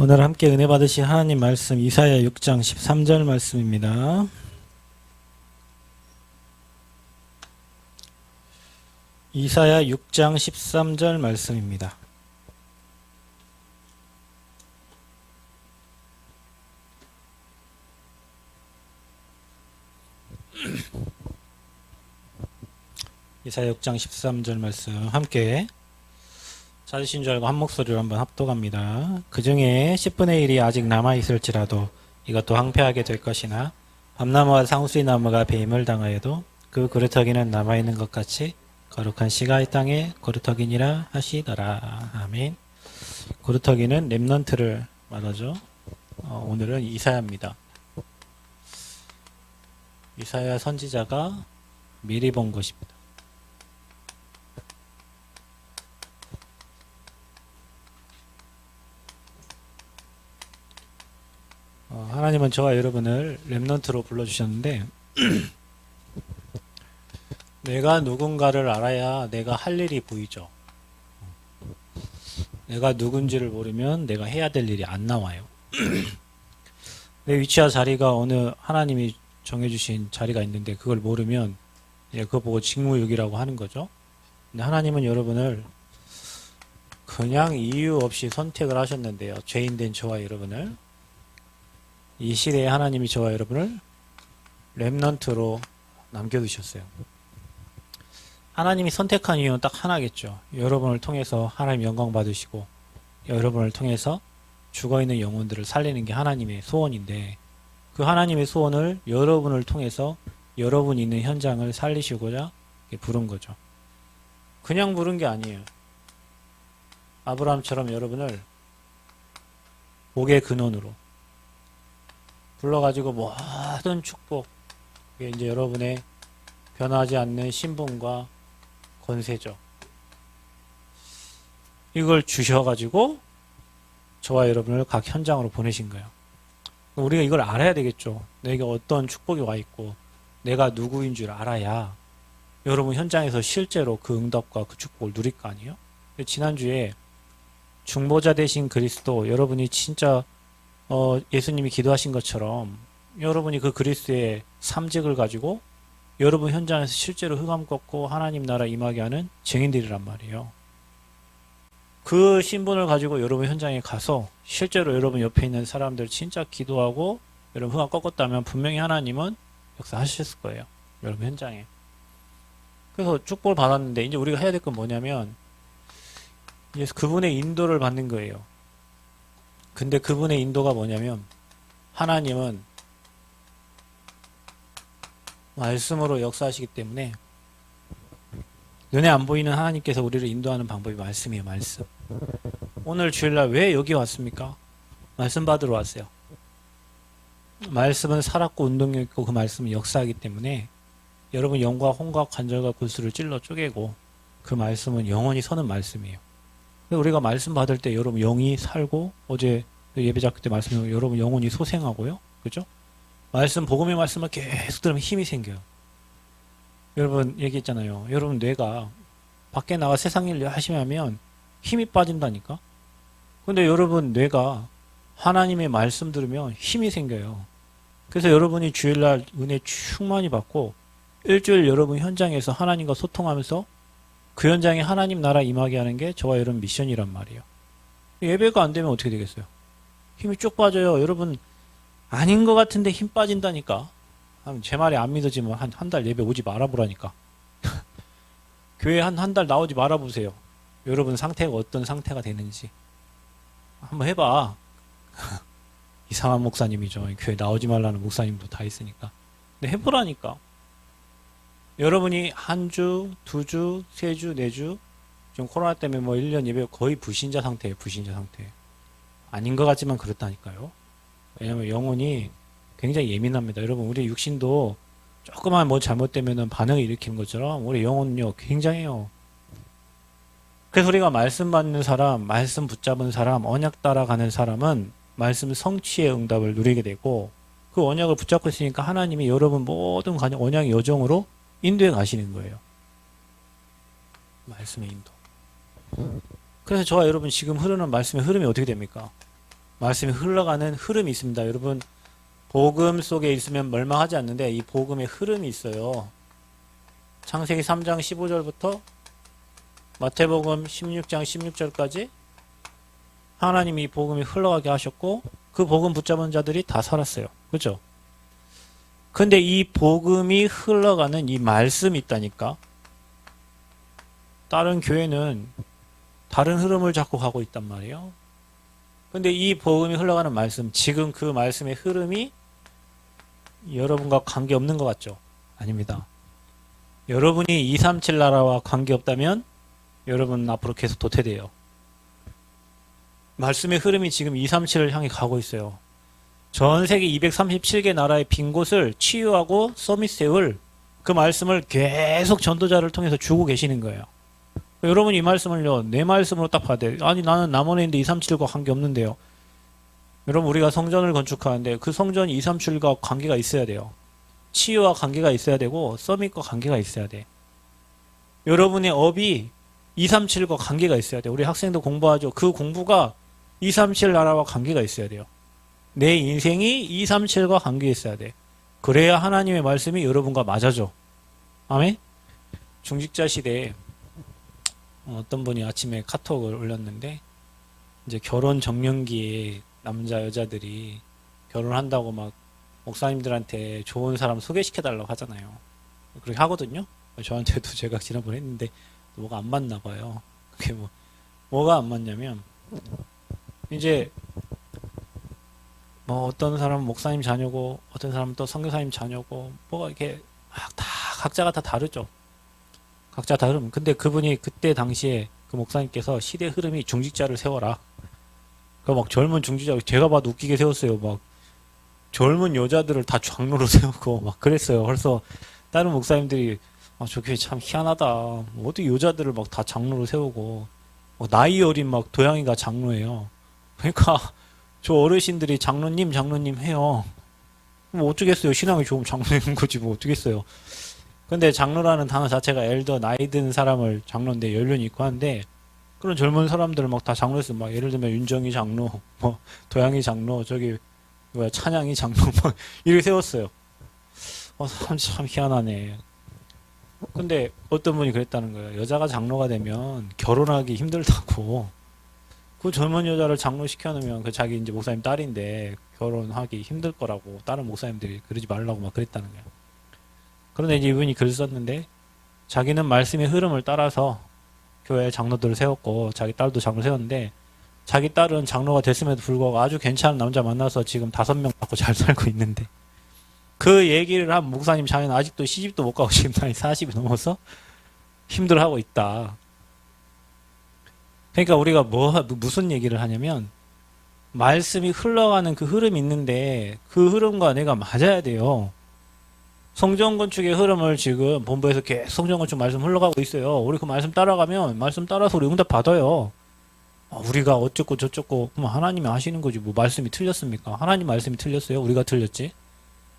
오늘 함께 은혜 받으실 하나님 말씀 이사야 6장 13절 말씀입니다. 이사야 6장 13절 말씀입니다. 이사야 6장 13절 말씀 함께 찾으신 줄 알고 한 목소리로 한번 합독합니다. 그 중에 10분의 1이 아직 남아있을지라도 이것도 황폐하게 될 것이나 밤나무와 상수리 나무가 배임을 당하여도 그 그루터기는 남아있는 것 같이 거룩한 씨가 이 땅에 그루터기니라 하시더라. 아멘. 그루터기는 렘넌트를 말하죠. 오늘은 이사야입니다. 이사야 선지자가 미리 본 것입니다. 하나님은 저와 여러분을 렘넌트로 불러주셨는데 내가 누군가를 알아야 내가 할 일이 보이죠. 내가 누군지를 모르면 내가 해야 될 일이 안 나와요. 내 위치와 자리가 어느 하나님이 정해주신 자리가 있는데 그걸 모르면 그거 보고 직무유기라고 하는 거죠. 근데 하나님은 여러분을 그냥 이유 없이 선택을 하셨는데요. 죄인된 저와 여러분을 이 시대에 하나님이 저와 여러분을 렘넌트로 남겨두셨어요. 하나님이 선택한 이유는 딱 하나겠죠. 여러분을 통해서 하나님 영광 받으시고 여러분을 통해서 죽어있는 영혼들을 살리는 게 하나님의 소원인데 그 하나님의 소원을 여러분을 통해서 여러분이 있는 현장을 살리시고자 부른 거죠. 그냥 부른 게 아니에요. 아브라함처럼 여러분을 복의 근원으로 불러가지고 모든 축복, 이게 이제 여러분의 변하지 않는 신분과 권세죠. 이걸 주셔가지고 저와 여러분을 각 현장으로 보내신 거예요. 우리가 이걸 알아야 되겠죠. 내게 어떤 축복이 와 있고 내가 누구인 줄 알아야 여러분 현장에서 실제로 그 응답과 그 축복을 누릴 거 아니에요? 지난주에 중보자 되신 그리스도, 여러분이 진짜 예수님이 기도하신 것처럼 여러분이 그 그리스도의 삼직을 가지고 여러분 현장에서 실제로 흑암 꺾고 하나님 나라 임하게 하는 증인들이란 말이에요. 그 신분을 가지고 여러분 현장에 가서 실제로 여러분 옆에 있는 사람들 진짜 기도하고 여러분 흑암 꺾었다면 분명히 하나님은 역사하셨을 거예요. 여러분 현장에. 그래서 축복을 받았는데 이제 우리가 해야 될 건 뭐냐면 이제 그분의 인도를 받는 거예요. 근데 그분의 인도가 뭐냐면 하나님은 말씀으로 역사하시기 때문에 눈에 안 보이는 하나님께서 우리를 인도하는 방법이 말씀이에요. 말씀. 오늘 주일날 왜 여기 왔습니까? 말씀 받으러 왔어요. 말씀은 살았고 운동력 있고 그 말씀은 역사하기 때문에 여러분 영과 혼과 관절과 골수를 찔러 쪼개고 그 말씀은 영원히 서는 말씀이에요. 우리가 말씀 받을 때 여러분 영이 살고 어제 예배자크 때 말씀드린 여러분 영혼이 소생하고요. 그죠? 말씀, 복음의 말씀을 계속 들으면 힘이 생겨요. 여러분 얘기했잖아요. 여러분 뇌가 밖에 나가 세상 일 열심히 하면 힘이 빠진다니까? 근데 여러분 뇌가 하나님의 말씀 들으면 힘이 생겨요. 그래서 여러분이 주일날 은혜 충만히 받고 일주일 여러분 현장에서 하나님과 소통하면서 그 현장에 하나님 나라 임하게 하는 게 저와 여러분 미션이란 말이에요. 예배가 안 되면 어떻게 되겠어요? 힘이 쭉 빠져요. 여러분 아닌 것 같은데 힘 빠진다니까. 제 말이 안 믿어지면 한 달 예배 오지 말아보라니까. 교회 한 달 나오지 말아보세요. 여러분 상태가 어떤 상태가 되는지 한번 해봐. 이상한 목사님이죠. 교회 나오지 말라는 목사님도 다 있으니까. 근데 해보라니까. 여러분이 한 주, 두 주, 세 주, 네 주, 지금 코로나 때문에 뭐 1년 예배 거의 불신자 상태예요. 불신자 상태. 아닌 것 같지만 그렇다니까요. 왜냐면 영혼이 굉장히 예민합니다. 여러분 우리 육신도 조그만 뭐 잘못되면 반응을 일으키는 것처럼 우리 영혼은요 굉장해요. 그래서 우리가 말씀 받는 사람, 말씀 붙잡은 사람, 언약 따라가는 사람은 말씀 성취의 응답을 누리게 되고 그 언약을 붙잡고 있으니까 하나님이 여러분 모든 언약의 여정으로 인도해 가시는 거예요. 말씀의 인도. 그래서 저와 여러분 지금 흐르는 말씀의 흐름이 어떻게 됩니까? 말씀이 흘러가는 흐름이 있습니다. 여러분 복음 속에 있으면 멸망하지 않는데 이 복음의 흐름이 있어요. 창세기 3장 15절부터 마태복음 16장 16절까지 하나님이 이 복음이 흘러가게 하셨고 그 복음 붙잡은 자들이 다 살았어요. 그죠? 근데 이 복음이 흘러가는 이 말씀이 있다니까. 다른 교회는 다른 흐름을 잡고 가고 있단 말이에요. 근데 이 복음이 흘러가는 말씀, 지금 그 말씀의 흐름이 여러분과 관계없는 것 같죠? 아닙니다. 여러분이 237 나라와 관계없다면 여러분은 앞으로 계속 도태돼요. 말씀의 흐름이 지금 237을 향해 가고 있어요. 전 세계 237개 나라의 빈 곳을 치유하고 서밋세울 그 말씀을 계속 전도자를 통해서 주고 계시는 거예요. 여러분 이 말씀을요, 내 말씀으로 딱 봐야 돼요. 아니 나는 남원에 있는데 237과 관계없는데요. 여러분 우리가 성전을 건축하는데 그 성전이 237과 관계가 있어야 돼요. 치유와 관계가 있어야 되고 서밋과 관계가 있어야 돼. 여러분의 업이 237과 관계가 있어야 돼요. 우리 학생도 공부하죠. 그 공부가 237 나라와 관계가 있어야 돼요. 내 인생이 237과 관계 있어야 돼. 그래야 하나님의 말씀이 여러분과 맞아져. 아멘? 중직자 시대에 어떤 분이 아침에 카톡을 올렸는데 이제 결혼 정년기에 남자 여자들이 결혼한다고 막 목사님들한테 좋은 사람 소개시켜 달라고 하잖아요. 그렇게 하거든요. 저한테도 제가 지난번에 했는데 뭐가 안 맞나 봐요. 그게 뭐가 안 맞냐면 이제 뭐 어떤 사람은 목사님 자녀고 어떤 사람은 또 선교사님 자녀고 뭐가 이렇게 다 각자가 다 다르죠. 각자 다름. 근데 그분이 그때 당시에 그 목사님께서 시대 흐름이 중직자를 세워라. 그 막 젊은 중직자 제가 봐도 웃기게 세웠어요. 막 젊은 여자들을 다 장로로 세우고 막 그랬어요. 그래서 다른 목사님들이 저 교회 참 희한하다. 어떻게 여자들을 막 다 장로로 세우고 나이 어린 막 도양이가 장로예요. 그러니까 저 어르신들이 장로님 해요. 뭐 어쩌겠어요. 신앙이 좋으면 장로인 거지 뭐 어쩌겠어요. 근데 장로라는 단어 자체가 엘더 나이 든 사람을 장로인데 연륜이 있고 한데 그런 젊은 사람들을 막 다 장로했어요. 막 예를 들면 윤정이 장로, 뭐 도양이 장로, 저기 뭐야 찬양이 장로 막 이렇게 세웠어요. 참 희한하네. 근데 어떤 분이 그랬다는 거예요. 여자가 장로가 되면 결혼하기 힘들다고. 그 젊은 여자를 장로 시켜놓으면 그 자기 이제 목사님 딸인데 결혼하기 힘들 거라고 다른 목사님들이 그러지 말라고 막 그랬다는 거예요. 그런데 이제 이분이 글을 썼는데 자기는 말씀의 흐름을 따라서 교회 장로들을 세웠고 자기 딸도 장로 세웠는데 자기 딸은 장로가 됐음에도 불구하고 아주 괜찮은 남자 만나서 지금 5명 갖고 잘 살고 있는데 그 얘기를 한 목사님 자녀는 아직도 시집도 못 가고 지금 나이 40이 넘어서 힘들어하고 있다. 그러니까 우리가 무슨 얘기를 하냐면 말씀이 흘러가는 그 흐름이 있는데 그 흐름과 내가 맞아야 돼요. 성전 건축의 흐름을 지금 본부에서 계속 성전 건축 말씀 흘러가고 있어요. 우리 그 말씀 따라가면 말씀 따라서 우리 응답 받아요. 우리가 어쩌고 저쩌고 그럼 하나님이 하시는 거지 뭐 말씀이 틀렸습니까? 하나님 말씀이 틀렸어요? 우리가 틀렸지?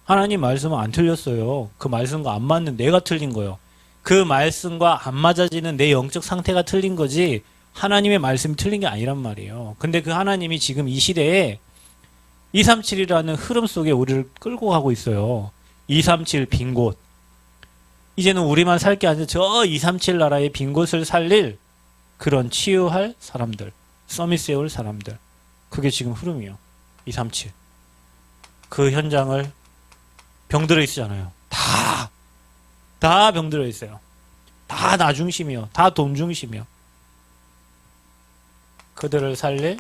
하나님 말씀은 안 틀렸어요. 그 말씀과 안 맞는 내가 틀린 거예요. 그 말씀과 안 맞아지는 내 영적 상태가 틀린 거지 하나님의 말씀이 틀린 게 아니란 말이에요. 근데 그 하나님이 지금 이 시대에 237이라는 흐름 속에 우리를 끌고 가고 있어요. 237 빈 곳. 이제는 우리만 살 게 아니라 저 237 나라의 빈 곳을 살릴 그런 치유할 사람들, 서밋 세울 사람들. 그게 지금 흐름이에요. 237. 그 현장을 병들어 있잖아요. 다 병들어 있어요. 다 나 중심이요. 다 돈 중심이요. 그들을 살릴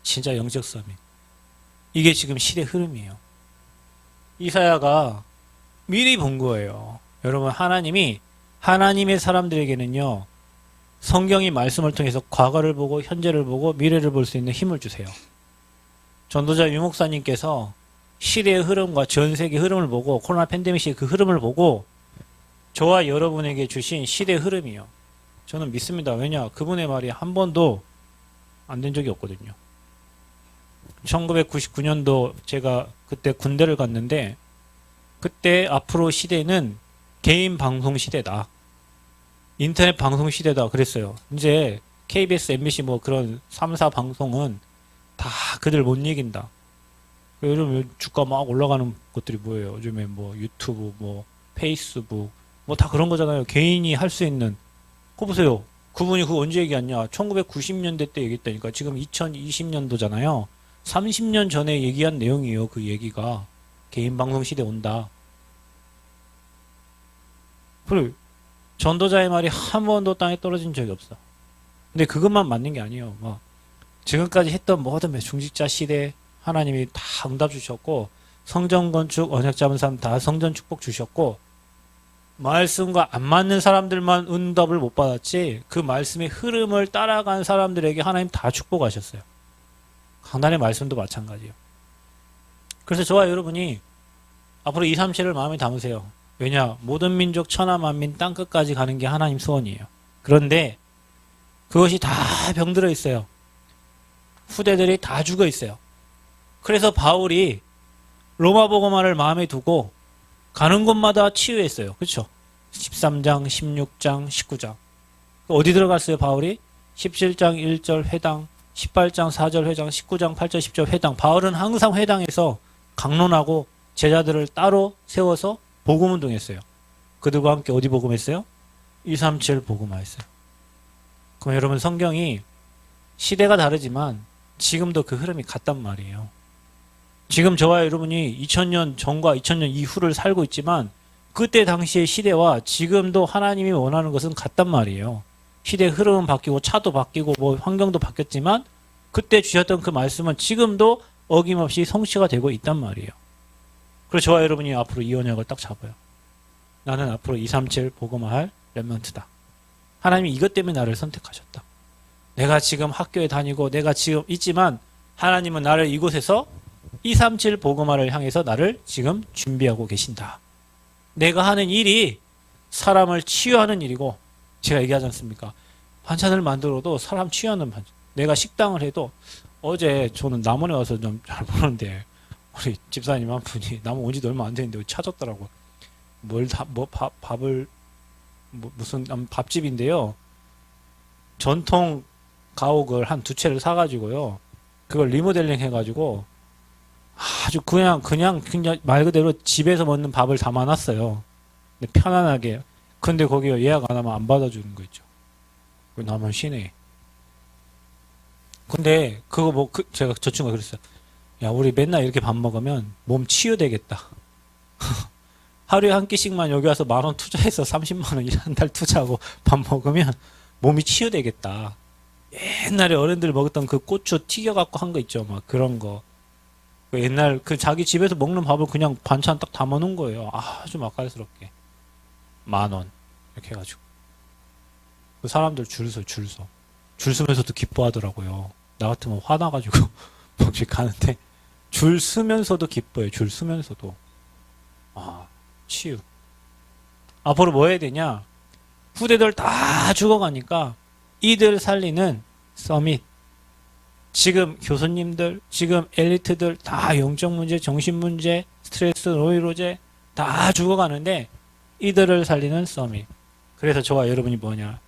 진짜 영적 서밋. 이게 지금 시대 흐름이에요. 이사야가 미리 본 거예요. 여러분 하나님이 하나님의 사람들에게는요. 성경이 말씀을 통해서 과거를 보고 현재를 보고 미래를 볼 수 있는 힘을 주세요. 전도자 유목사님께서 시대의 흐름과 전 세계 흐름을 보고 코로나 팬데믹 시의 그 흐름을 보고 저와 여러분에게 주신 시대의 흐름이요. 저는 믿습니다. 왜냐? 그분의 말이 한 번도 안 된 적이 없거든요. 1999년도 제가 그때 군대를 갔는데 그때 앞으로 시대는 개인 방송 시대다. 인터넷 방송 시대다 그랬어요. 이제 KBS, MBC 뭐 그런 3사 방송은 다 그들 못 이긴다. 요즘 주가 막 올라가는 것들이 뭐예요? 요즘에 뭐 유튜브, 뭐 페이스북, 뭐 다 그런 거잖아요. 개인이 할 수 있는. 그거 보세요. 그분이 그거 언제 얘기했냐? 1990년대 때 얘기했다니까. 지금 2020년도잖아요. 30년 전에 얘기한 내용이에요. 그 얘기가. 개인 방송 시대 온다. 그리고 전도자의 말이 한 번도 땅에 떨어진 적이 없어. 근데 그것만 맞는 게 아니에요. 뭐 지금까지 했던 모든 중직자 시대 하나님이 다 응답 주셨고, 성전 건축 언약 잡은 사람 다 성전 축복 주셨고, 말씀과 안 맞는 사람들만 응답을 못 받았지, 그 말씀의 흐름을 따라간 사람들에게 하나님 다 축복하셨어요. 강단의 말씀도 마찬가지예요. 그래서 저와 여러분이 앞으로 237을 마음에 담으세요. 왜냐? 모든 민족 천하 만민 땅끝까지 가는 게 하나님 소원이에요. 그런데 그것이 다 병들어 있어요. 후대들이 다 죽어 있어요. 그래서 바울이 로마 복음화를 마음에 두고 가는 곳마다 치유했어요. 그렇죠? 13장, 16장, 19장. 어디 들어갔어요, 바울이? 17장 1절 회당, 18장 4절 회당, 19장 8절 10절 회당. 바울은 항상 회당에서 강론하고 제자들을 따로 세워서 복음 운동했어요. 그들과 함께 어디 복음했어요? 237 복음화했어요. 그럼 여러분, 성경이 시대가 다르지만 지금도 그 흐름이 같단 말이에요. 지금 저와 여러분이 2000년 전과 2000년 이후를 살고 있지만 그때 당시의 시대와 지금도 하나님이 원하는 것은 같단 말이에요. 시대의 흐름은 바뀌고 차도 바뀌고 뭐 환경도 바뀌었지만 그때 주셨던 그 말씀은 지금도 어김없이 성취가 되고 있단 말이에요. 그래서 저와 여러분이 앞으로 이 언약을 딱 잡아요. 나는 앞으로 237 복음화할 렘넌트다. 하나님이 이것 때문에 나를 선택하셨다. 내가 지금 학교에 다니고 내가 지금 있지만 하나님은 나를 이곳에서 237 복음화를 향해서 나를 지금 준비하고 계신다. 내가 하는 일이 사람을 치유하는 일이고, 제가 얘기하지 않습니까? 반찬을 만들어도 사람 치유하는 반찬. 내가 식당을 해도, 어제 저는 남원에 와서 좀 잘 보는데 우리 집사님 한 분이 남원 온 지도 얼마 안 됐는데 찾았더라고요. 밥을 무슨 밥집인데요. 전통 가옥을 한 2채를 사가지고요. 그걸 리모델링 해가지고 아주 그냥 말 그대로 집에서 먹는 밥을 담아놨어요. 근데 편안하게. 근데 거기 예약 안 하면 안 받아주는 거 있죠. 남원 시내. 근데 그거 제가 저 친구가 그랬어요. 야, 우리 맨날 이렇게 밥 먹으면 몸 치유되겠다. 하루에 한 끼씩만 여기 와서 10,000원 투자해서 30만 원 한 달 투자하고 밥 먹으면 몸이 치유되겠다. 옛날에 어른들 먹었던 그 고추 튀겨갖고 한 거 있죠. 막 그런 거. 옛날 자기 집에서 먹는 밥을 그냥 반찬 딱 담아놓은 거예요. 아주 맛깔스럽게. 10,000원. 이렇게 해가지고. 그 사람들 줄 서. 줄 서면서도 기뻐하더라고요. 나 같으면 화나가지고 혹시 가는데 줄 서면서도 기뻐해요. 줄 서면서도. 치유. 앞으로 뭐 해야 되냐? 후대들 다 죽어가니까 이들 살리는 서밋. 지금 교수님들, 지금 엘리트들 다 영적 문제, 정신 문제, 스트레스, 노이로제 다 죽어가는데 이들을 살리는 서밋. 그래서 저와 여러분이 뭐냐?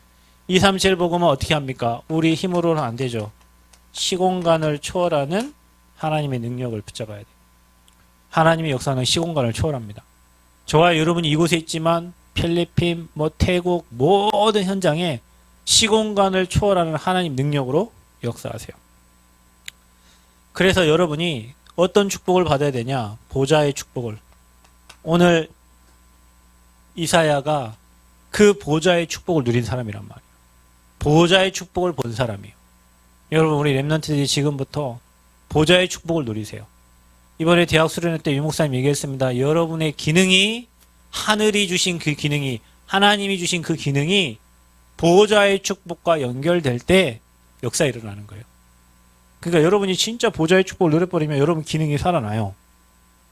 237 복음은 어떻게 합니까? 우리 힘으로는 안 되죠. 시공간을 초월하는 하나님의 능력을 붙잡아야 돼요. 하나님의 역사는 시공간을 초월합니다. 저와 여러분이 이곳에 있지만 필리핀, 태국 모든 현장에 시공간을 초월하는 하나님 능력으로 역사하세요. 그래서 여러분이 어떤 축복을 받아야 되냐? 보좌의 축복을. 오늘 이사야가 그 보좌의 축복을 누린 사람이란 말이에요. 보좌의 축복을 본 사람이에요. 여러분, 우리 렘넌트들이 지금부터 보좌의 축복을 누리세요. 이번에 대학 수련회 때 유목사님 얘기했습니다. 여러분의 기능이, 하늘이 주신 그 기능이, 하나님이 주신 그 기능이 보좌의 축복과 연결될 때 역사 일어나는 거예요. 그러니까 여러분이 진짜 보좌의 축복을 누려버리면 여러분 기능이 살아나요.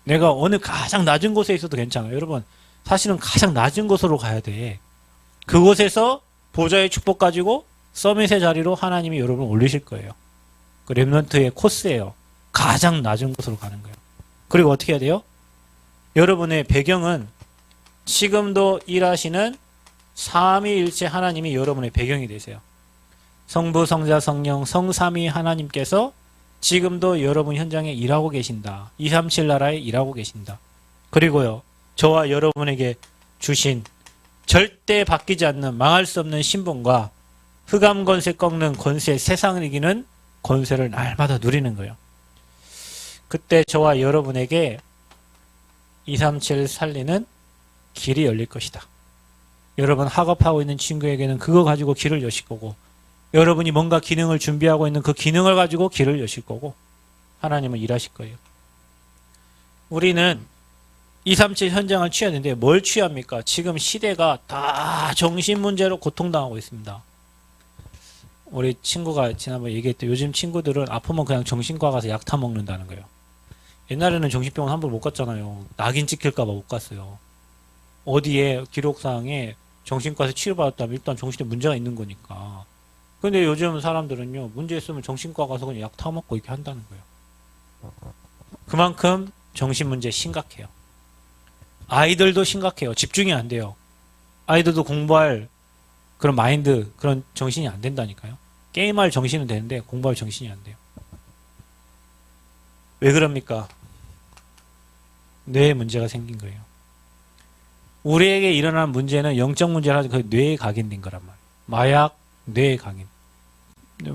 내가 어느 가장 낮은 곳에 있어도 괜찮아요. 여러분, 사실은 가장 낮은 곳으로 가야 돼. 그곳에서 보좌의 축복 가지고 서밋의 자리로 하나님이 여러분을 올리실 거예요. 그 렘넌트의 코스예요. 가장 낮은 곳으로 가는 거예요. 그리고 어떻게 해야 돼요? 여러분의 배경은 지금도 일하시는 삼위일체 하나님이 여러분의 배경이 되세요. 성부, 성자, 성령, 성삼위 하나님께서 지금도 여러분 현장에 일하고 계신다. 237 나라에 일하고 계신다. 그리고요, 저와 여러분에게 주신 절대 바뀌지 않는 망할 수 없는 신분과 흑암 권세 꺾는 권세, 세상을 이기는 권세를 날마다 누리는 거예요. 그때 저와 여러분에게 237 살리는 길이 열릴 것이다. 여러분 학업하고 있는 친구에게는 그거 가지고 길을 여실 거고, 여러분이 뭔가 기능을 준비하고 있는 그 기능을 가지고 길을 여실 거고, 하나님은 일하실 거예요. 우리는 237 현장을 취해야 되는데 뭘 취합니까? 지금 시대가 다 정신 문제로 고통당하고 있습니다. 우리 친구가 지난번에 얘기했던, 요즘 친구들은 아프면 그냥 정신과 가서 약 타 먹는다는 거예요. 옛날에는 정신병원 함부로 못 갔잖아요. 낙인 찍힐까 봐 못 갔어요. 어디에 기록상에 정신과에서 치료받았다면 일단 정신에 문제가 있는 거니까. 근데 요즘 사람들은요, 문제 있으면 정신과 가서 그냥 약 타 먹고 이렇게 한다는 거예요. 그만큼 정신 문제 심각해요. 아이들도 심각해요. 집중이 안 돼요. 아이들도 공부할 그런 마인드, 그런 정신이 안 된다니까요. 게임할 정신은 되는데 공부할 정신이 안 돼요. 왜 그럽니까? 뇌에 문제가 생긴 거예요. 우리에게 일어난 문제는 영적 문제라 그 뇌에 각인된 거란 말이에요. 마약, 뇌에 각인.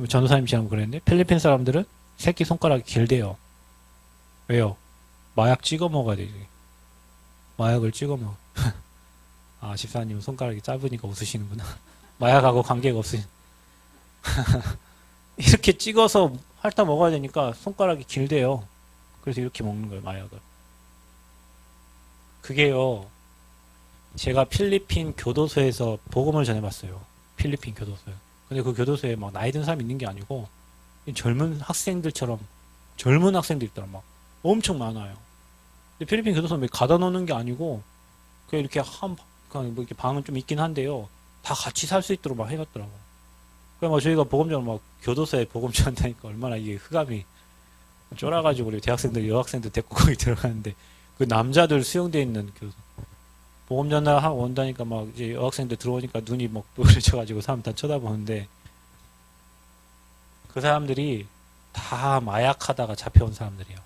전도사님처럼 그랬는데 필리핀 사람들은 새끼 손가락이 길대요. 왜요? 마약 찍어 먹어야 되지. 마약을 찍어 먹어. 아, 집사님은 손가락이 짧으니까 웃으시는구나. 마약하고 관계가 없으니. 이렇게 찍어서 핥아 먹어야 되니까 손가락이 길대요. 그래서 이렇게 먹는 거예요, 마약을. 그게요, 제가 필리핀 교도소에서 복음을 전해봤어요. 필리핀 교도소에. 근데 그 교도소에 막 나이 든 사람이 있는 게 아니고 젊은 학생들처럼, 젊은 학생들 있더라. 막 엄청 많아요. 근데 필리핀 교도소는 가다 놓는 게 아니고 그냥 이렇게 그냥 뭐 이렇게 방은 좀 있긴 한데요, 다 같이 살 수 있도록 막 해놨더라고. 그러니까 막 저희가 복음전을 막 교도소에 복음 전한다니까 얼마나 이게 흑암이 쫄아가지고 우리 대학생들, 여학생들 데리고 거기 들어가는데, 그 남자들 수용돼 있는 교도소. 복음 전달 하고 온다니까 막 이제 여학생들 들어오니까 눈이 막 노래져가지고 사람 다 쳐다보는데, 그 사람들이 다 마약하다가 잡혀온 사람들이에요.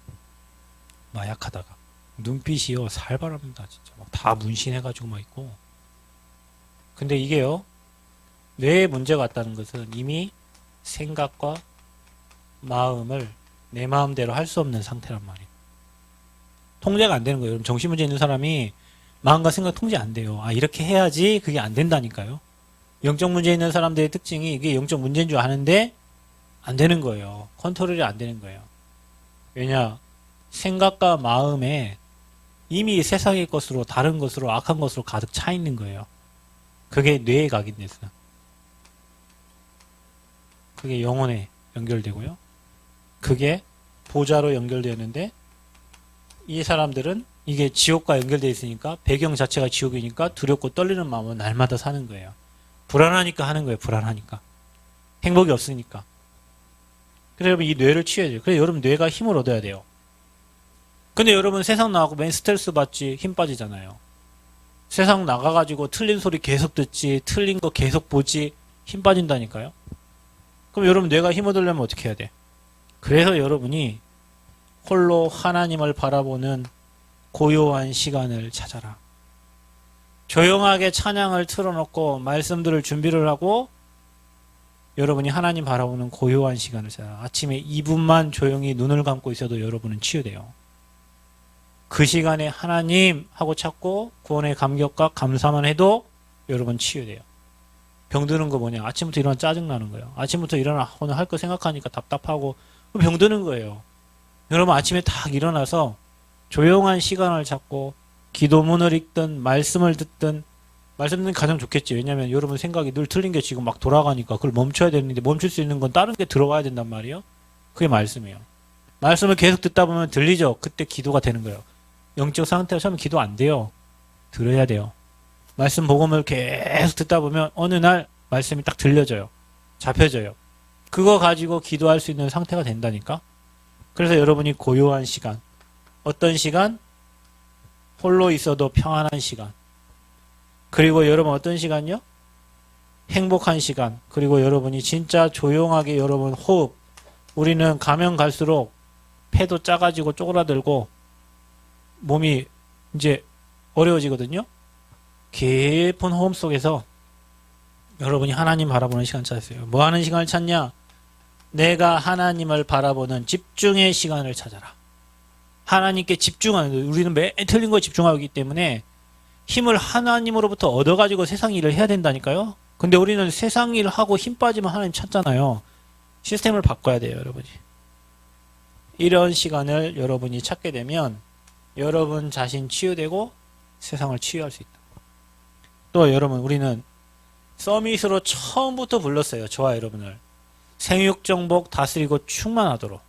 마약하다가. 눈빛이요, 살벌합니다. 진짜. 막 다 문신해가지고 막 있고. 근데 이게요, 뇌에 문제가 왔다는 것은 이미 생각과 마음을 내 마음대로 할 수 없는 상태란 말이에요. 통제가 안 되는 거예요. 여러분, 정신문제 있는 사람이 마음과 생각 통제 안 돼요. 아, 이렇게 해야지 그게 안 된다니까요. 영적 문제 있는 사람들의 특징이 이게 영적 문제인 줄 아는데 안 되는 거예요. 컨트롤이 안 되는 거예요. 왜냐? 생각과 마음에 이미 세상의 것으로, 다른 것으로, 악한 것으로 가득 차 있는 거예요. 그게 뇌에 각인됐어요. 그게 영혼에 연결되고요. 그게 보좌로 연결되는데, 이 사람들은 이게 지옥과 연결되어 있으니까, 배경 자체가 지옥이니까 두렵고 떨리는 마음은 날마다 사는 거예요. 불안하니까 하는 거예요. 불안하니까. 행복이 없으니까. 그래서 여러분 이 뇌를 치워야죠. 그래서 여러분 뇌가 힘을 얻어야 돼요. 근데 여러분 세상 나가고 맨 스트레스 받지 힘 빠지잖아요. 세상 나가가지고 틀린 소리 계속 듣지, 틀린 거 계속 보지, 힘 빠진다니까요. 그럼 여러분 뇌가 힘 얻으려면 어떻게 해야 돼? 그래서 여러분이 홀로 하나님을 바라보는 고요한 시간을 찾아라. 조용하게 찬양을 틀어놓고 말씀들을 준비를 하고 여러분이 하나님 바라보는 고요한 시간을 찾아라. 아침에 2분만 조용히 눈을 감고 있어도 여러분은 치유돼요. 그 시간에 하나님 하고 찾고 구원의 감격과 감사만 해도 여러분 치유돼요. 병드는 거 뭐냐? 아침부터 일어나 짜증나는 거예요. 아침부터 일어나 오늘 할 거 생각하니까 답답하고 병드는 거예요. 여러분 아침에 딱 일어나서 조용한 시간을 찾고 기도문을 읽든 말씀을 듣든, 말씀 듣는 게 가장 좋겠지. 왜냐하면 여러분 생각이 늘 틀린 게 지금 막 돌아가니까 그걸 멈춰야 되는데, 멈출 수 있는 건 다른 게 들어와야 된단 말이에요. 그게 말씀이에요. 말씀을 계속 듣다 보면 들리죠. 그때 기도가 되는 거예요. 영적 상태가 처음에 기도 안 돼요. 들어야 돼요. 말씀 복음을 계속 듣다 보면 어느 날 말씀이 딱 들려져요. 잡혀져요. 그거 가지고 기도할 수 있는 상태가 된다니까. 그래서 여러분이 고요한 시간, 어떤 시간? 홀로 있어도 평안한 시간. 그리고 여러분 어떤 시간요? 행복한 시간. 그리고 여러분이 진짜 조용하게 여러분 호흡, 우리는 가면 갈수록 폐도 작아지고 쪼그라들고 몸이 이제 어려워지거든요. 깊은 호흡 속에서 여러분이 하나님 바라보는 시간 찾으세요. 뭐 하는 시간을 찾냐? 내가 하나님을 바라보는 집중의 시간을 찾아라. 하나님께 집중하는, 우리는 매일 틀린 거에 집중하기 때문에 힘을 하나님으로부터 얻어가지고 세상 일을 해야 된다니까요. 근데 우리는 세상 일을 하고 힘 빠지면 하나님 찾잖아요. 시스템을 바꿔야 돼요, 여러분이. 이런 시간을 여러분이 찾게 되면 여러분 자신 치유되고 세상을 치유할 수 있다. 또 여러분, 우리는 서밋으로 처음부터 불렀어요. 저와 여러분을. 생육정복 다스리고 충만하도록.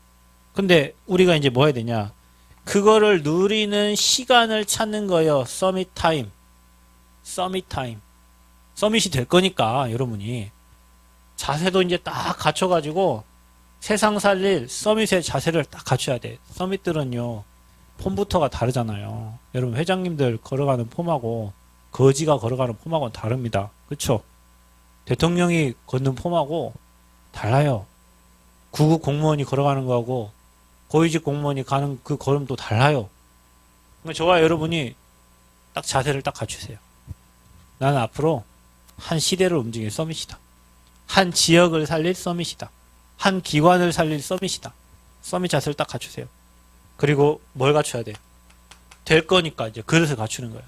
근데 우리가 이제 뭐 해야 되냐? 그거를 누리는 시간을 찾는 거예요. 서밋 타임. 서밋 타임. 서밋이 될 거니까 여러분이 자세도 이제 딱 갖춰가지고 세상 살릴 서밋의 자세를 딱 갖춰야 돼. 서밋들은요, 폼부터가 다르잖아요. 여러분, 회장님들 걸어가는 폼하고 거지가 걸어가는 폼하고는 다릅니다. 그쵸? 대통령이 걷는 폼하고 달라요. 구급 공무원이 걸어가는 거하고 고위직 공무원이 가는 그 걸음도 달라요. 그러니까 저와 여러분이 딱 자세를 딱 갖추세요. 나는 앞으로 한 시대를 움직일 서밋이다. 한 지역을 살릴 서밋이다. 한 기관을 살릴 서밋이다. 서밋 자세를 딱 갖추세요. 그리고 뭘 갖춰야 돼? 될 거니까 이제 그릇을 갖추는 거예요.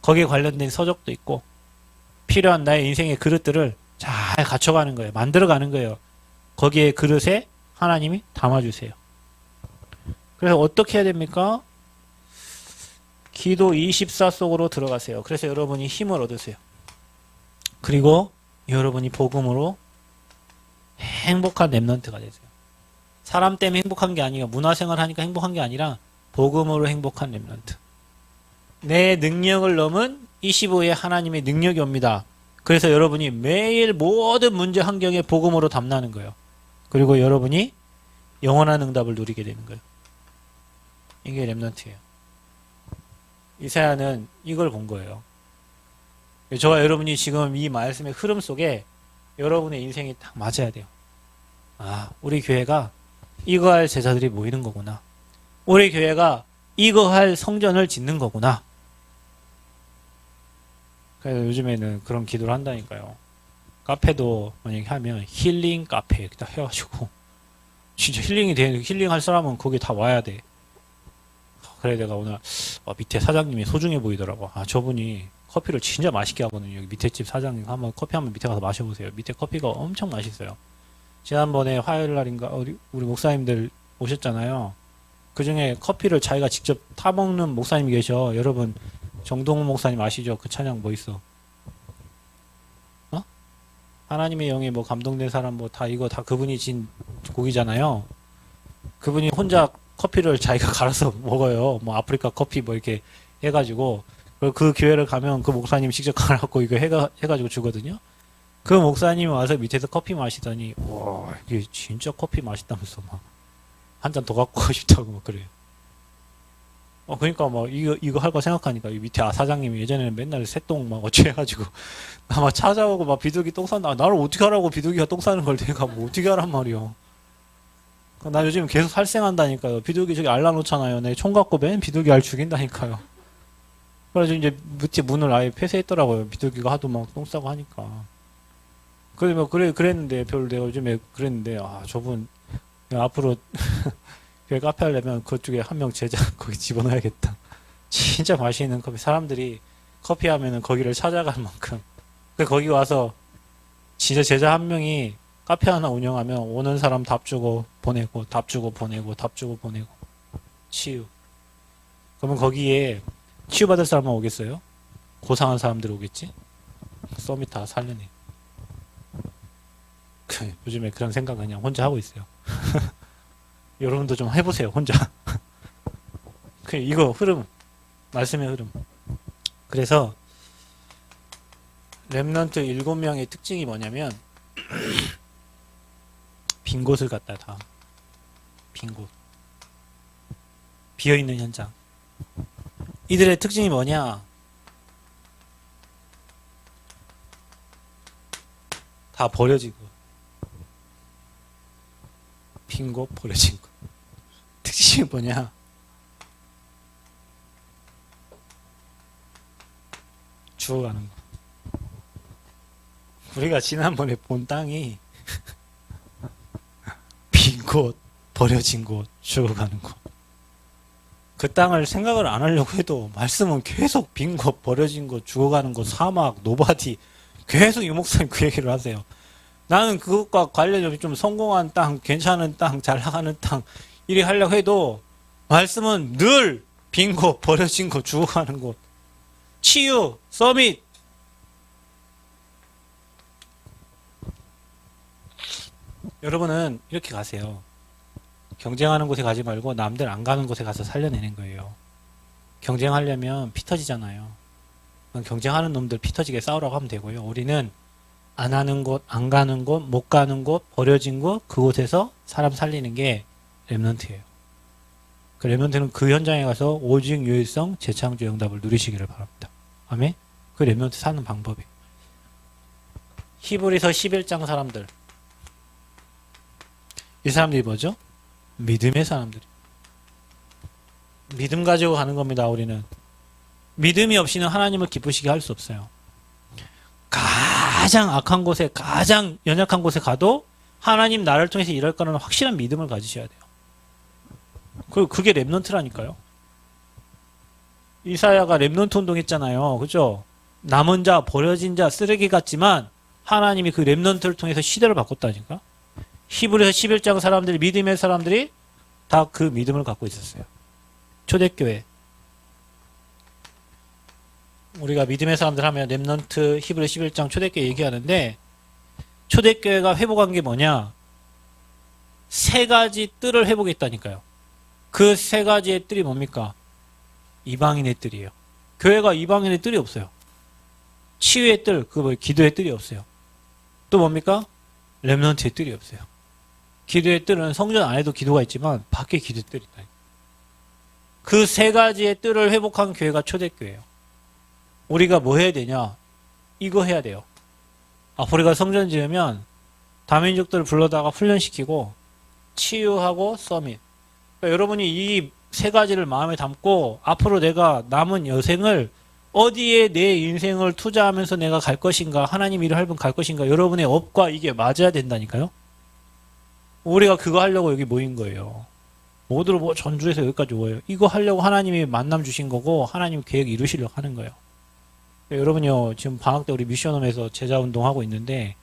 거기에 관련된 서적도 있고 필요한 나의 인생의 그릇들을 잘 갖춰가는 거예요. 만들어가는 거예요. 거기에 그릇에 하나님이 담아주세요. 그래서 어떻게 해야 됩니까? 기도 24 속으로 들어가세요. 그래서 여러분이 힘을 얻으세요. 그리고 여러분이 복음으로 행복한 랩런트가 되세요. 사람 때문에 행복한 게 아니에요. 문화생활 하니까 행복한 게 아니라 복음으로 행복한 랩런트. 내 능력을 넘은 25의 하나님의 능력이 옵니다. 그래서 여러분이 매일 모든 문제 환경에 복음으로 담나는 거예요. 그리고 여러분이 영원한 응답을 누리게 되는 거예요. 이게 랩런트예요. 이사야는 이걸 본 거예요. 저와 여러분이 지금 이 말씀의 흐름 속에 여러분의 인생이 딱 맞아야 돼요. 아, 우리 교회가 이거 할 제자들이 모이는 거구나. 우리 교회가 이거 할 성전을 짓는 거구나. 그래서 요즘에는 그런 기도를 한다니까요. 카페도 만약에 하면 힐링 카페 딱 해가지고 진짜 힐링이 되는, 힐링할 사람은 거기 다 와야 돼. 그래 내가 오늘 밑에 사장님이 소중해 보이더라고. 아, 저분이 커피를 진짜 맛있게 하거든요. 여기 밑에 집 사장님 한번 커피 한번 밑에 가서 마셔보세요. 밑에 커피가 엄청 맛있어요. 지난번에 화요일 날인가 우리 목사님들 오셨잖아요. 그 중에 커피를 자기가 직접 타먹는 목사님이 계셔. 여러분 정동훈 목사님 아시죠? 그 찬양 뭐 있어? 어? 하나님의 영에 뭐 감동된 사람 뭐 다 이거 다 그분이 진 곡이잖아요. 그분이 혼자 커피를 자기가 갈아서 먹어요. 뭐 아프리카 커피 뭐 이렇게 해가지고 그 교회를 가면 그 목사님 직접 갈아갖고 이거 해가지고 주거든요. 그 목사님이 와서 밑에서 커피 마시더니 와 이게 진짜 커피 맛있다면서 막 한 잔 더 갖고 가고 싶다고 막 그래요. 그러니까 막 이거 할 거 생각하니까 이 밑에 사장님이 예전에는 맨날 새똥 막 어찌 해가지고 나 막 찾아오고 막 비둘기 똥 싼다. 나를 어떻게 하라고 비둘기가 똥 싸는 걸 내가 뭐 어떻게 하란 말이요. 나 요즘 계속 살생한다니까요. 비둘기 저기 알 낳놓잖아요. 내 총 갖고 맨 비둘기 알 죽인다니까요. 그래서 이제 밑에 문을 아예 폐쇄했더라고요. 비둘기가 하도 막 똥 싸고 하니까. 그래 뭐 그랬는데 별로 내가 요즘에 그랬는데 아 저분 앞으로 교회 카페 하려면 그쪽에 한 명 제자 거기 집어넣어야겠다. 진짜 맛있는 커피. 사람들이 커피 하면은 거기를 찾아갈 만큼. 거기 와서 진짜 제자 한 명이 카페 하나 운영하면 오는 사람 답 주고 보내고 답 주고 보내고 답 주고 보내고 치유. 그러면 거기에 치유받을 사람만 오겠어요? 고상한 사람들 오겠지? 서밋 다 살려내. 요즘에 그런 생각 그냥 혼자 하고 있어요. 여러분도 좀 해보세요, 혼자. 이거 흐름, 말씀의 흐름. 그래서 렘넌트 7명의 특징이 뭐냐면 빈 곳을 갖다 다. 빈 곳. 비어있는 현장. 이들의 특징이 뭐냐? 다 버려지고 빈 곳, 버려진 곳. 특징이 뭐냐? 죽어가는 거. 우리가 지난번에 본 땅이 빈 곳, 버려진 곳, 죽어가는 곳. 그 땅을 생각을 안 하려고 해도 말씀은 계속 빈 곳, 버려진 곳, 죽어가는 곳, 사막, 노바디 계속 유 목사님 그 얘기를 하세요. 나는 그것과 관련이 없이 좀 성공한 땅, 괜찮은 땅, 잘 나가는 땅 이리 하려고 해도 말씀은 늘 빈 곳, 버려진 곳, 죽어가는 곳, 치유, 서밋. 여러분은 이렇게 가세요. 경쟁하는 곳에 가지 말고 남들 안 가는 곳에 가서 살려내는 거예요. 경쟁하려면 피 터지잖아요. 경쟁하는 놈들 피 터지게 싸우라고 하면 되고요. 우리는 안 하는 곳, 안 가는 곳, 못 가는 곳, 버려진 곳, 그곳에서 사람 살리는 게 렘넌트예요. 그 렘넌트는 그 현장에 가서 오직 유일성 재창조 응답을 누리시기를 바랍니다. 아멘? 그 렘넌트 사는 방법이에요. 히브리서 11장 사람들. 이 사람들이 뭐죠? 믿음의 사람들. 믿음 가지고 가는 겁니다. 우리는 믿음이 없이는 하나님을 기쁘시게 할 수 없어요. 가장 악한 곳에, 가장 연약한 곳에 가도 하나님 나를 통해서 일할 거라는 확실한 믿음을 가지셔야 돼요. 그리고 그게 렘넌트라니까요. 이사야가 렘넌트 운동했잖아요. 그죠? 남은 자, 버려진 자, 쓰레기 같지만 하나님이 그 렘넌트를 통해서 시대를 바꿨다니까. 히브리서 11장 사람들이, 믿음의 사람들이 다 그 믿음을 갖고 있었어요. 초대교회. 우리가 믿음의 사람들 하면 렘넌트, 히브리 11장 초대교회 얘기하는데, 초대교회가 회복한 게 뭐냐? 세 가지 뜰을 회복했다니까요. 그 세 가지의 뜰이 뭡니까? 이방인의 뜰이에요. 교회가 이방인의 뜰이 없어요. 치유의 뜰, 기도의 뜰이 없어요. 또 뭡니까? 렘넌트의 뜰이 없어요. 기도의 뜰은 성전 안에도 기도가 있지만 밖에 기도의 뜰이 있다. 그 세 가지의 뜰을 회복한 교회가 초대교회예요. 우리가 뭐 해야 되냐? 이거 해야 돼요. 우리가 성전 지으면 다민족들을 불러다가 훈련시키고 치유하고 서밋. 그러니까 여러분이 이 세 가지를 마음에 담고 앞으로 내가 남은 여생을 어디에 내 인생을 투자하면서 내가 갈 것인가, 하나님 일을 할분 갈 것인가, 여러분의 업과 이게 맞아야 된다니까요. 우리가 그거 하려고 여기 모인 거예요. 모두를 전주에서 여기까지 모여요. 이거 하려고 하나님이 만남 주신 거고 하나님 계획 이루시려고 하는 거예요. 여러분요, 지금 방학 때 우리 미션홈에서 제자 운동하고 있는데,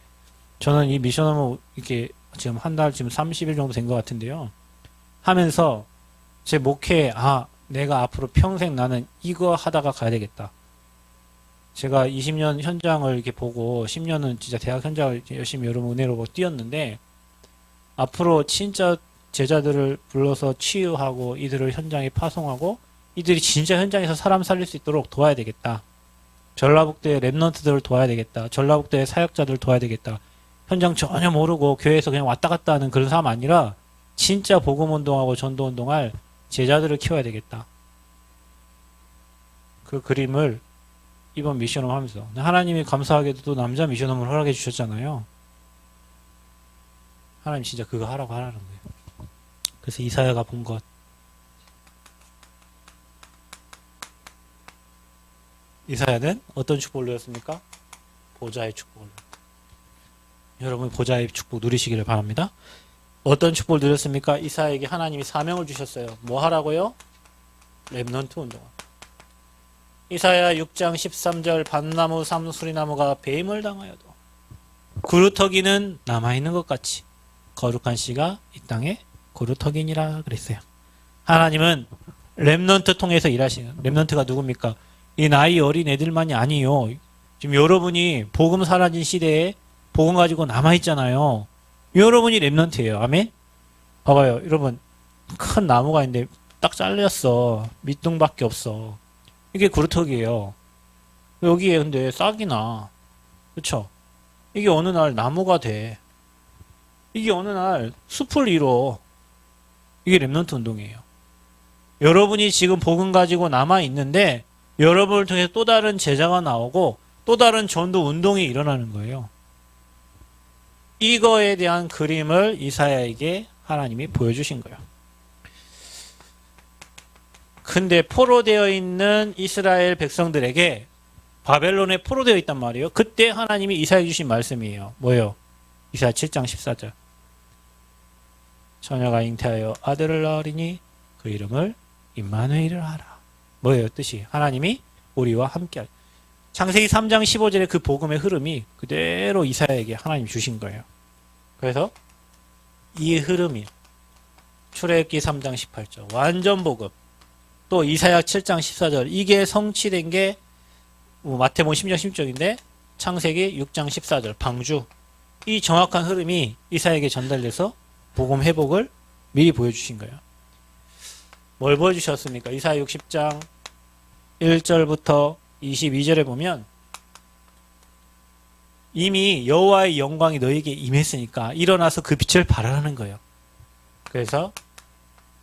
저는 이 미션홈을 이렇게 지금 한 달, 지금 30일 정도 된 것 같은데요. 하면서 제 목회에, 내가 앞으로 평생 나는 이거 하다가 가야 되겠다. 제가 20년 현장을 이렇게 보고 10년은 진짜 대학 현장을 열심히 여러분 은혜로 뛰었는데, 앞으로 진짜 제자들을 불러서 치유하고 이들을 현장에 파송하고 이들이 진짜 현장에서 사람 살릴 수 있도록 도와야 되겠다. 전라북도의 랩넌트들을 도와야 되겠다. 전라북도의 사역자들을 도와야 되겠다. 현장 전혀 모르고 교회에서 그냥 왔다 갔다 하는 그런 사람 아니라 진짜 복음운동하고 전도운동할 제자들을 키워야 되겠다. 그 그림을 이번 미션홈 하면서, 하나님이 감사하게도 또 남자 미션홈을 허락해 주셨잖아요. 하나님 진짜 그거 하라고 하라는 거예요. 그래서 이사야가 본 것. 이사야는 어떤 축복을 누렸습니까? 보좌의 축복을 누렸습니다. 여러분 보좌의 축복 누리시기를 바랍니다. 어떤 축복을 누렸습니까? 이사야에게 하나님이 사명을 주셨어요. 뭐 하라고요? 렘넌트 운동화. 이사야 6장 13절 밭나무 삼수리나무가 뱀을 당하여도 구루터기는 남아있는 것 같이 거룩한 씨가 이 땅에 고루터기니라 그랬어요. 하나님은 렘넌트 통해서 일하시는, 렘넌트가 누굽니까? 이 나이 어린 애들만이 아니요. 지금 여러분이 복음 사라진 시대에 복음 가지고 남아있잖아요. 여러분이 렘넌트예요. 아멘? 봐봐요. 여러분, 큰 나무가 있는데 딱 잘렸어. 밑둥밖에 없어. 이게 구루터기예요. 여기에 근데 싹이 나. 그쵸? 이게 어느 날 나무가 돼. 이게 어느 날 숲을 이뤄. 이게 렘넌트 운동이에요. 여러분이 지금 복음 가지고 남아있는데 여러분을 통해 또 다른 제자가 나오고 또 다른 전도 운동이 일어나는 거예요. 이거에 대한 그림을 이사야에게 하나님이 보여주신 거예요. 근데 포로되어 있는 이스라엘 백성들에게 바벨론에 포로되어 있단 말이에요. 그때 하나님이 이사야에게 주신 말씀이에요. 뭐예요? 이사야 7장 14절. 처녀가 잉태하여 아들을 낳으리니 그 이름을 임마누엘이라 하라. 뭐예요? 뜻이? 하나님이 우리와 함께하리. 창세기 3장 15절의 그 복음의 흐름이 그대로 이사야에게 하나님 주신 거예요. 그래서 이 흐름이 출애굽기 3장 18절 완전 복음, 또 이사야 7장 14절 이게 성취된 게 마태복음 10장 16절인데 창세기 6장 14절 방주, 이 정확한 흐름이 이사야에게 전달돼서 복음 회복을 미리 보여주신 거예요. 뭘 보여주셨습니까? 이사야 60장 1절부터 22절에 보면 이미 여호와의 영광이 너에게 임했으니까 일어나서 그 빛을 발하라는 거예요. 그래서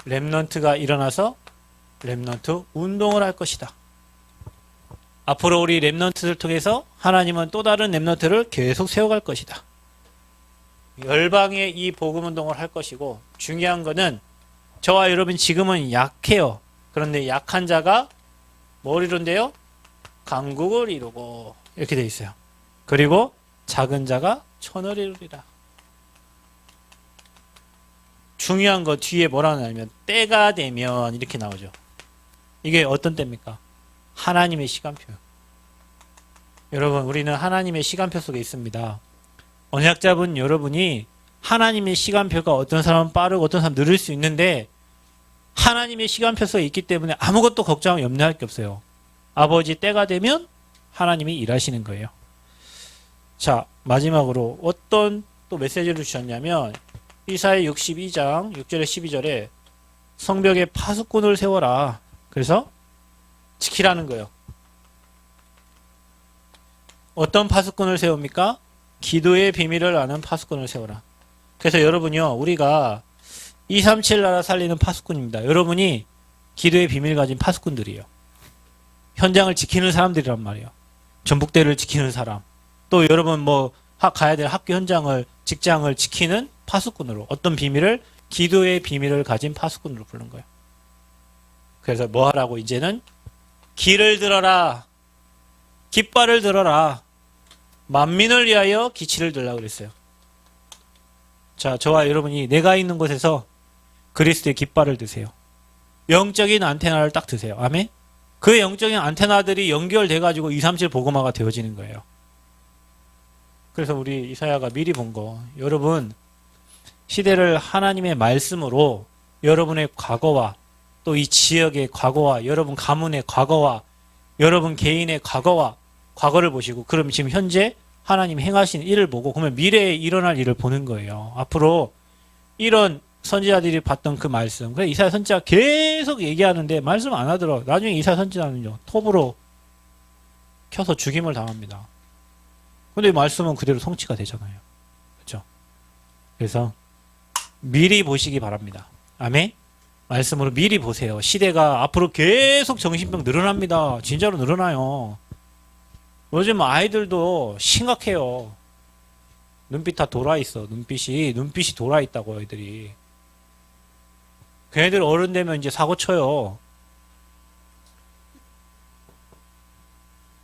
렘넌트가 일어나서 렘넌트 운동을 할 것이다. 앞으로 우리 렘넌트를 통해서 하나님은 또 다른 렘넌트를 계속 세워갈 것이다. 열방의 이 복음 운동을 할 것이고, 중요한 거는 저와 여러분 지금은 약해요. 그런데 약한 자가 뭘 이룬대요? 강국을 이루고 이렇게 돼 있어요. 그리고 작은 자가 천을 이루리라. 중요한 거 뒤에 뭐라 하냐면 때가 되면 이렇게 나오죠. 이게 어떤 때입니까? 하나님의 시간표. 여러분, 우리는 하나님의 시간표 속에 있습니다. 언약자분 여러분이 하나님의 시간표가 어떤 사람은 빠르고 어떤 사람은 느릴 수 있는데 하나님의 시간표 속에 있기 때문에 아무것도 걱정하고 염려할 게 없어요. 아버지 때가 되면 하나님이 일하시는 거예요. 자, 마지막으로 어떤 또 메시지를 주셨냐면 이사야 62장 6절에 12절에 성벽에 파수꾼을 세워라. 그래서 지키라는 거예요. 어떤 파수꾼을 세웁니까? 기도의 비밀을 아는 파수꾼을 세워라. 그래서 여러분요, 우리가 237 나라 살리는 파수꾼입니다. 여러분이 기도의 비밀 가진 파수꾼들이에요. 현장을 지키는 사람들이란 말이에요. 전북대를 지키는 사람. 또 여러분 가야 될 학교 현장을, 직장을 지키는 파수꾼으로, 어떤 비밀을? 기도의 비밀을 가진 파수꾼으로 부른 거예요. 그래서 뭐 하라고? 이제는 기를 들어라. 깃발을 들어라. 만민을 위하여 기치를 들라고 그랬어요. 자, 저와 여러분이 내가 있는 곳에서 그리스도의 깃발을 드세요. 영적인 안테나를 딱 드세요. 아멘? 그 영적인 안테나들이 연결돼가지고 237 복음화가 되어지는 거예요. 그래서 우리 이사야가 미리 본 거, 여러분 시대를 하나님의 말씀으로 여러분의 과거와 또 이 지역의 과거와 여러분 가문의 과거와 여러분 개인의 과거를 보시고, 그럼 지금 현재 하나님 행하신 일을 보고, 그러면 미래에 일어날 일을 보는 거예요. 앞으로 이런 선지자들이 봤던 그 말씀, 그래서 이사야 선지자가 계속 얘기하는데 말씀 안 하더라고요. 나중에 이사야 선지자는요, 톱으로 켜서 죽임을 당합니다. 근데 말씀은 그대로 성취가 되잖아요. 그렇죠? 그래서 미리 보시기 바랍니다. 아멘? 말씀으로 미리 보세요. 시대가 앞으로 계속 정신병 늘어납니다. 진짜로 늘어나요. 요즘 아이들도 심각해요. 눈빛 다 돌아있어. 눈빛이 돌아있다고 애들이. 걔네들 어른 되면 이제 사고 쳐요.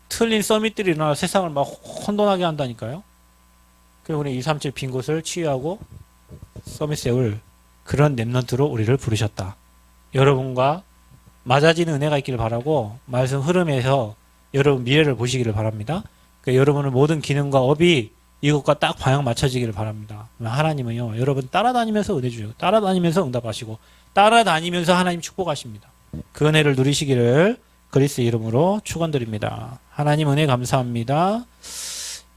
틀린 서밋들이 일어나 세상을 막 혼돈하게 한다니까요. 그래서 우리 237 빈 곳을 치유하고 서밋 세울 그런 렘넌트로 우리를 부르셨다. 여러분과 맞아지는 은혜가 있기를 바라고, 말씀 흐름에서 여러분 미래를 보시기를 바랍니다. 그러니까 여러분의 모든 기능과 업이 이것과 딱 방향 맞춰지기를 바랍니다. 하나님은요, 여러분 따라다니면서 은혜 주시고, 따라다니면서 응답하시고, 따라다니면서 하나님 축복하십니다. 그 은혜를 누리시기를 그리스도 이름으로 축원드립니다. 하나님 은혜 감사합니다.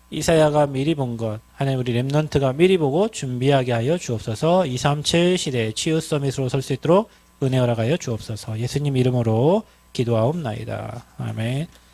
이사야가 미리 본 것, 하나님 우리 렘넌트가 미리 보고 준비하게 하여 주옵소서. 237 시대의 치유 서밋으로 설 수 있도록 은혜 허락하여 주옵소서. 예수님 이름으로 기도하옵나이다. 아멘.